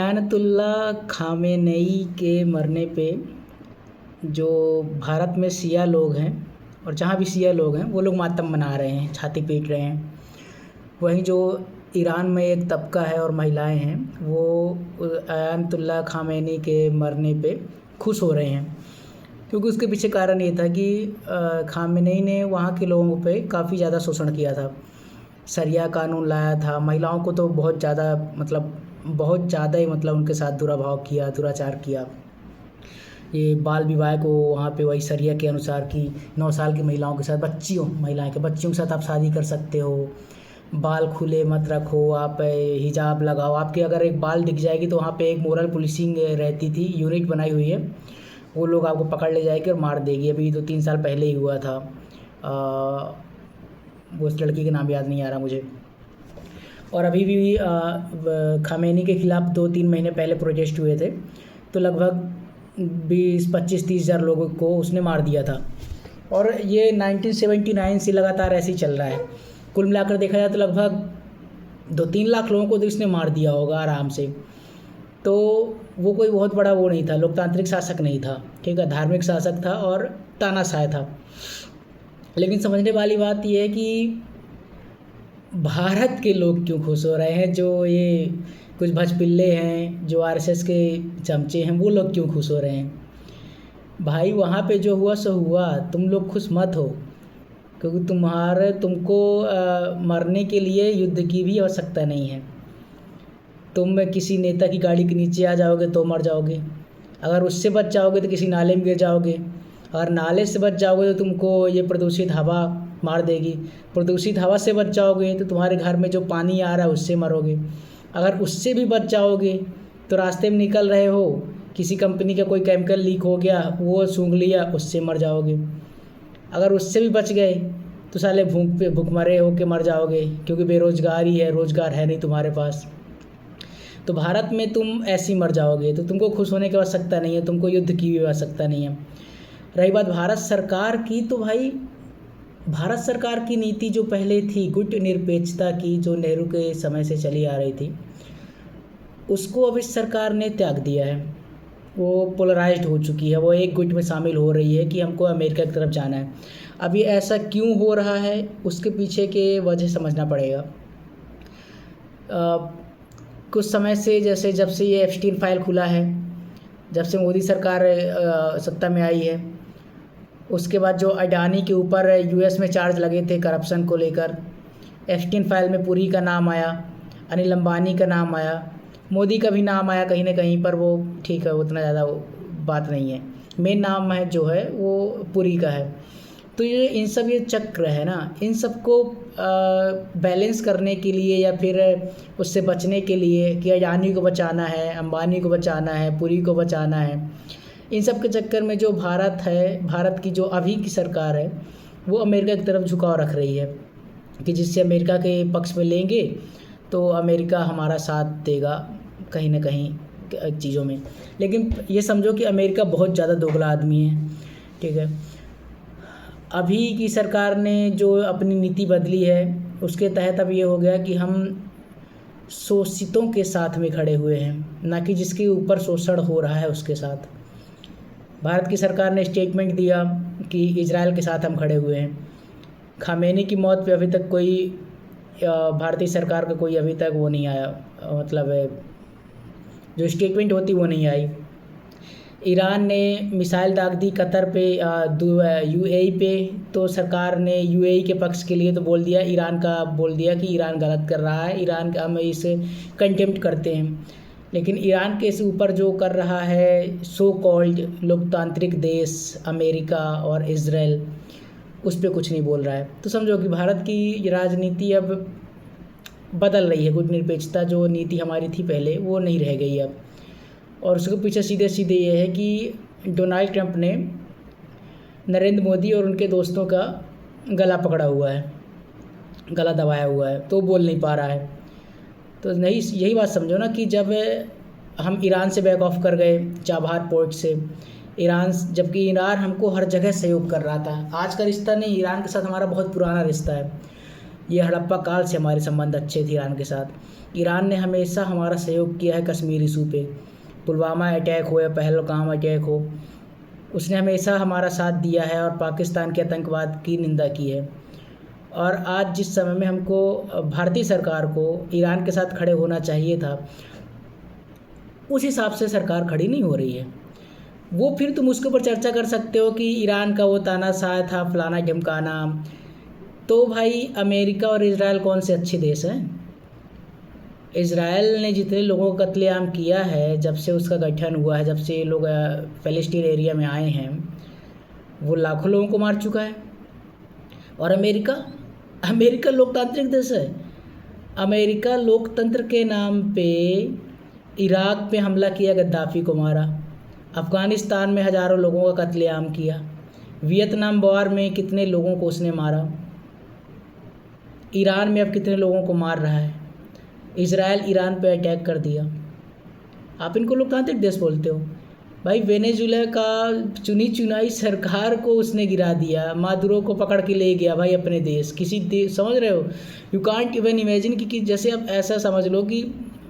Ayatollah Khamenei के मरने पे जो भारत में शिया लोग हैं और जहाँ भी शिया लोग हैं वो लोग मातम मना रहे हैं, छाती पीट रहे हैं। वहीं जो ईरान में एक तबका है और महिलाएं हैं वो आयतुल्ला खामेनी के मरने पे खुश हो रहे हैं, क्योंकि उसके पीछे कारण ये था कि खामेनी ने वहाँ के लोगों पे काफ़ी ज़्यादा शोषण किया था, शरिया कानून लाया था, महिलाओं को तो बहुत ज़्यादा ही उनके साथ दुराभाव किया, दुराचार किया। ये बाल विवाह को वहाँ पे वही शरिया के अनुसार कि 9 साल की महिलाओं के साथ बच्चियों के साथ आप शादी कर सकते हो, बाल खुले मत रखो, आप हिजाब लगाओ, आपके अगर एक बाल दिख जाएगी तो वहाँ पे एक मोरल पुलिसिंग रहती थी, यूनिट बनाई हुई है, वो लोग आपको पकड़ ले जाएगी और मार देगी। अभी 2-3 साल पहले ही हुआ था, वो उस लड़की का नाम याद नहीं आ रहा मुझे। और अभी भी खामेनी के ख़िलाफ़ 2-3 महीने पहले प्रोटेस्ट हुए थे, तो लगभग 20-25-30 हज़ार लोगों को उसने मार दिया था। और ये 1979 से लगातार ऐसे ही चल रहा है। कुल मिलाकर देखा जाए तो लगभग 2-3 लाख लोगों को तो इसने मार दिया होगा आराम से। तो वो कोई बहुत बड़ा वो नहीं था, लोकतांत्रिक शासक नहीं था, ठीक है, धार्मिक शासक था और तानाशाह था। लेकिन समझने वाली बात यह है कि भारत के लोग क्यों खुश हो रहे हैं, जो ये कुछ भजपिल्ले हैं, जो आरएसएस के चमचे हैं, वो लोग क्यों खुश हो रहे हैं। भाई वहाँ पे जो हुआ सो हुआ, तुम लोग खुश मत हो, क्योंकि तुमको मरने के लिए युद्ध की भी आवश्यकता नहीं है। तुम किसी नेता की गाड़ी के नीचे आ जाओगे तो मर जाओगे, अगर उससे बच जाओगे तो किसी नाले में गिर जाओगे, अगर नाले से बच जाओगे तो तुमको ये प्रदूषित हवा मार देगी, प्रदूषित हवा से बच जाओगे तो तुम्हारे घर में जो पानी आ रहा है उससे मरोगे, अगर उससे भी बच जाओगे तो रास्ते में निकल रहे हो, किसी कंपनी का कोई केमिकल लीक हो गया, वो सूंघ लिया, उससे मर जाओगे, अगर उससे भी बच गए तो साले भूखमरे होके मर जाओगे, क्योंकि बेरोजगारी है, रोज़गार है नहीं तुम्हारे पास। तो भारत में तुम ऐसे ही मर जाओगे, तो तुमको खुश होने की आवश्यकता नहीं है, तुमको युद्ध की भी आवश्यकता नहीं है। रही बात भारत सरकार की, तो भाई भारत सरकार की नीति जो पहले थी गुट निरपेक्षता की, जो नेहरू के समय से चली आ रही थी, उसको अब इस सरकार ने त्याग दिया है। वो पोलराइज्ड हो चुकी है, वो एक गुट में शामिल हो रही है कि हमको अमेरिका की तरफ जाना है। अब ये ऐसा क्यों हो रहा है, उसके पीछे के वजह समझना पड़ेगा। कुछ समय से, जैसे जब से ये एप्स्टीन फाइल खुला है, जब से मोदी सरकार सत्ता में आई है, उसके बाद जो अडानी के ऊपर यूएस में चार्ज लगे थे करप्शन को लेकर, एप्स्टीन फाइल में पुरी का नाम आया, अनिल अंबानी का नाम आया, मोदी का भी नाम आया कहीं ना कहीं पर, वो ठीक है, उतना ज़्यादा बात नहीं है, मेन नाम है जो है वो पुरी का है। तो ये चक्र है ना, इन सबको बैलेंस करने के लिए या फिर उससे बचने के लिए कि अडानी को बचाना है, अंबानी को बचाना है, पुरी को बचाना है, इन सब के चक्कर में जो भारत की जो अभी की सरकार है वो अमेरिका की तरफ झुकाव रख रही है कि जिससे अमेरिका के पक्ष में लेंगे तो अमेरिका हमारा साथ देगा कहीं ना कहीं चीज़ों में। लेकिन ये समझो कि अमेरिका बहुत ज़्यादा दोगला आदमी है, ठीक है। अभी की सरकार ने जो अपनी नीति बदली है उसके तहत अब ये हो गया कि हम शोषितों के साथ में खड़े हुए हैं, ना कि जिसके ऊपर शोषण हो रहा है उसके साथ। भारत की सरकार ने स्टेटमेंट दिया कि इजराइल के साथ हम खड़े हुए हैं। खामेनी की मौत पे अभी तक कोई भारतीय सरकार का कोई अभी तक वो नहीं आया, मतलब जो स्टेटमेंट होती वो नहीं आई। ईरान ने मिसाइल दाग दी कतर पे, यूएई पे, तो सरकार ने यूएई के पक्ष के लिए तो बोल दिया, ईरान का बोल दिया कि ईरान गलत कर रहा है, ईरान का हम इसे कंटेम्प्ट करते हैं। लेकिन ईरान के इस ऊपर जो कर रहा है सो कॉल्ड लोकतांत्रिक देश अमेरिका और इजराइल, उस पर कुछ नहीं बोल रहा है। तो समझो कि भारत की राजनीति अब बदल रही है, गुटनिरपेक्षता जो नीति हमारी थी पहले वो नहीं रह गई अब। और उसके पीछे सीधे सीधे ये है कि डोनाल्ड ट्रंप ने नरेंद्र मोदी और उनके दोस्तों का गला पकड़ा हुआ है, गला दबाया हुआ है, तो बोल नहीं पा रहा है। तो नहीं, यही बात समझो ना कि जब हम ईरान से बैक ऑफ कर गए, चाबहार पोर्ट से, ईरान, जबकि ईरान हमको हर जगह सहयोग कर रहा था। आज का रिश्ता नहीं, ईरान के साथ हमारा बहुत पुराना रिश्ता है, ये हड़प्पा काल से हमारे संबंध अच्छे थे ईरान के साथ। ईरान ने हमेशा हमारा सहयोग किया है कश्मीर इशू पे, पुलवामा अटैक हो या पहलगाम अटैक हो, उसने हमेशा हमारा साथ दिया है और पाकिस्तान के आतंकवाद की निंदा की है। और आज जिस समय में हमको भारतीय सरकार को ईरान के साथ खड़े होना चाहिए था, उस हिसाब से सरकार खड़ी नहीं हो रही है। वो फिर तुम उसके ऊपर चर्चा कर सकते हो कि ईरान का वो तानाशाह था, फलाना ढिमकाना। तो भाई अमेरिका और इजराइल कौन से अच्छे देश हैं? इजराइल ने जितने लोगों का कत्लेआम किया है जब से उसका गठन हुआ है, जब से ये लोग फ़लस्तीन एरिया में आए हैं, वो लाखों लोगों को मार चुका है। और अमेरिका लोकतांत्रिक देश है। अमेरिका लोकतंत्र के नाम पे इराक पे हमला किया, गद्दाफ़ी को मारा, अफ़गानिस्तान में हज़ारों लोगों का कत्लेआम किया, वियतनाम वॉर में कितने लोगों को उसने मारा, ईरान में अब कितने लोगों को मार रहा है, इजराइल ईरान पे अटैक कर दिया। आप इनको लोकतांत्रिक देश बोलते हो? भाई वेनेजुएला का चुनी चुनाई सरकार को उसने गिरा दिया, मादुरो को पकड़ के ले गया भाई अपने देश, किसी देश, समझ रहे हो? यू कांट इवन इमेजिन कि जैसे आप ऐसा समझ लो कि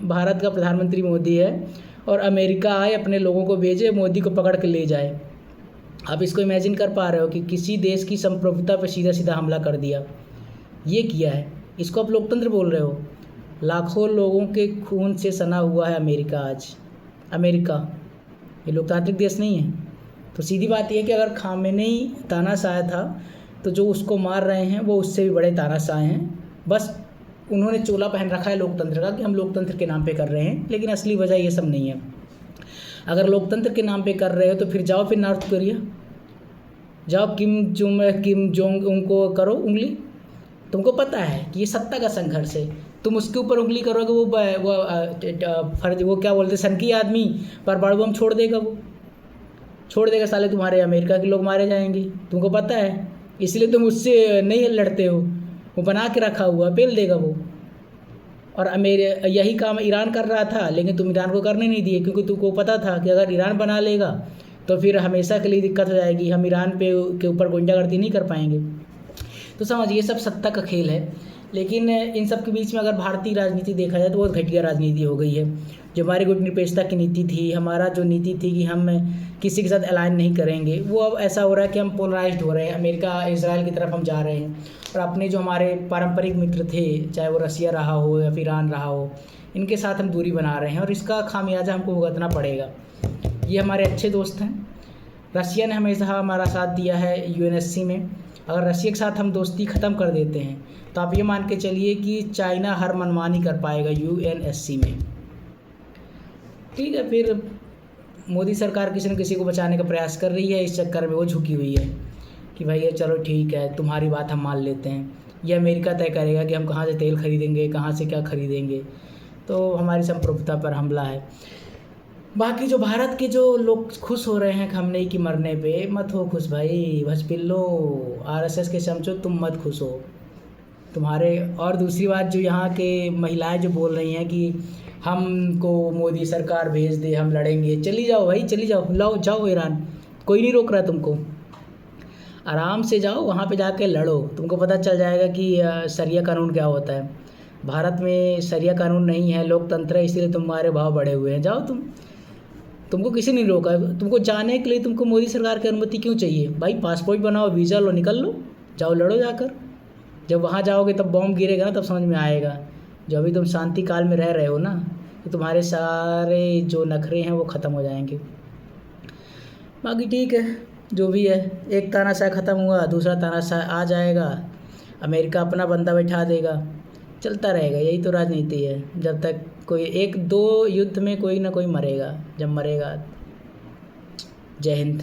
भारत का प्रधानमंत्री मोदी है और अमेरिका आए, अपने लोगों को भेजे, मोदी को पकड़ के ले जाए। आप इसको इमेजिन कर पा रहे हो कि किसी देश की संप्रभुता पर सीधा सीधा हमला कर दिया? ये किया है, इसको आप लोकतंत्र बोल रहे हो? लाखों लोगों के खून से सना हुआ है अमेरिका आज। अमेरिका ये लोकतांत्रिक देश नहीं है। तो सीधी बात यह है कि अगर खामेनेई तानाशाह था तो जो उसको मार रहे हैं वो उससे भी बड़े तानाशाह हैं। बस उन्होंने चोला पहन रखा है लोकतंत्र का कि हम लोकतंत्र के नाम पे कर रहे हैं, लेकिन असली वजह ये सब नहीं है। अगर लोकतंत्र के नाम पे कर रहे हो तो फिर जाओ, फिर नॉर्थ कोरिया जाओ, किम जोंग उनको करो उंगली। तुमको पता है कि ये सत्ता का संघर्ष है, तुम उसके ऊपर उंगली करोगे, वो क्या बोलते, सनकी आदमी परमाणु बम छोड़ देगा, वो छोड़ देगा, साले तुम्हारे अमेरिका के लोग मारे जाएंगे। तुमको पता है, इसलिए तुम उससे नहीं लड़ते हो। वो बना के रखा हुआ, पेल देगा वो। और यही काम ईरान कर रहा था, लेकिन तुम ईरान को करने नहीं दिए, क्योंकि तुमको पता था कि अगर ईरान बना लेगा तो फिर हमेशा के लिए दिक्कत हो जाएगी, हम ईरान के ऊपर गुंडागर्दी नहीं कर पाएंगे। तो समझिए ये सब सत्ता का खेल है। लेकिन इन सब के बीच में अगर भारतीय राजनीति देखा जाए तो बहुत घटिया राजनीति हो गई है। जो हमारी गुटनिरपेक्षता की नीति थी, हमारा जो नीति थी कि हम किसी के साथ अलाइन नहीं करेंगे, वो अब ऐसा हो रहा है कि हम पोलराइज्ड हो रहे हैं, अमेरिका इजराइल की तरफ हम जा रहे हैं। और अपने जो हमारे पारंपरिक मित्र थे, चाहे वो रसिया रहा हो या फिर ईरान रहा हो, इनके साथ हम दूरी बना रहे हैं और इसका खामियाजा हमको भुगतना पड़ेगा। ये हमारे अच्छे दोस्त हैं। रसिया ने हमेशा हमारा साथ दिया है यूएनएससी में। अगर रसिया के साथ हम दोस्ती ख़त्म कर देते हैं तो आप ये मान के चलिए कि चाइना हर मनमानी कर पाएगा यूएनएससी में। ठीक है, फिर मोदी सरकार किसी न किसी को बचाने का प्रयास कर रही है, इस चक्कर में वो झुकी हुई है कि भाई ये चलो ठीक है, तुम्हारी बात हम मान लेते हैं। ये अमेरिका तय करेगा कि हम कहाँ से तेल खरीदेंगे, कहाँ से क्या खरीदेंगे। तो हमारी संप्रभुता पर हमला है। बाकी जो भारत के जो लोग खुश हो रहे हैं खamenei की मरने पे, मत हो खुश भाई, भजपिल्लो, आरएसएस के चमचो, तुम मत खुश हो तुम्हारे। और दूसरी बात, जो यहाँ के महिलाएं जो बोल रही हैं कि हमको मोदी सरकार भेज दे, हम लड़ेंगे, चली जाओ भाई, चली जाओ, लाओ जाओ ईरान, कोई नहीं रोक रहा तुमको। आराम से जाओ, वहाँ पे जाके लड़ो, तुमको पता चल जाएगा कि शरिया कानून क्या होता है। भारत में शरिया कानून नहीं है, लोकतंत्र है, इसीलिए तुम्हारे भाव बढ़े हुए हैं। जाओ तुमको किसी नहीं रोका। तुमको जाने के लिए तुमको मोदी सरकार की अनुमति क्यों चाहिए भाई? पासपोर्ट बनाओ, वीज़ा लो, निकल लो, जाओ लड़ो जाकर। जब वहाँ जाओगे तब बॉम्ब गिरेगा ना, तब समझ में आएगा। जो अभी तुम शांति काल में रह रहे हो ना, तो तुम्हारे सारे जो नखरे हैं वो ख़त्म हो जाएंगे। बाकी ठीक है, जो भी है, एक तानाशाह ख़त्म हुआ, दूसरा तानाशाह आ जाएगा, अमेरिका अपना बंदा बैठा देगा, चलता रहेगा। यही तो राजनीति है। जब तक कोई एक दो युद्ध में कोई ना कोई मरेगा, जब मरेगा। जय हिंद।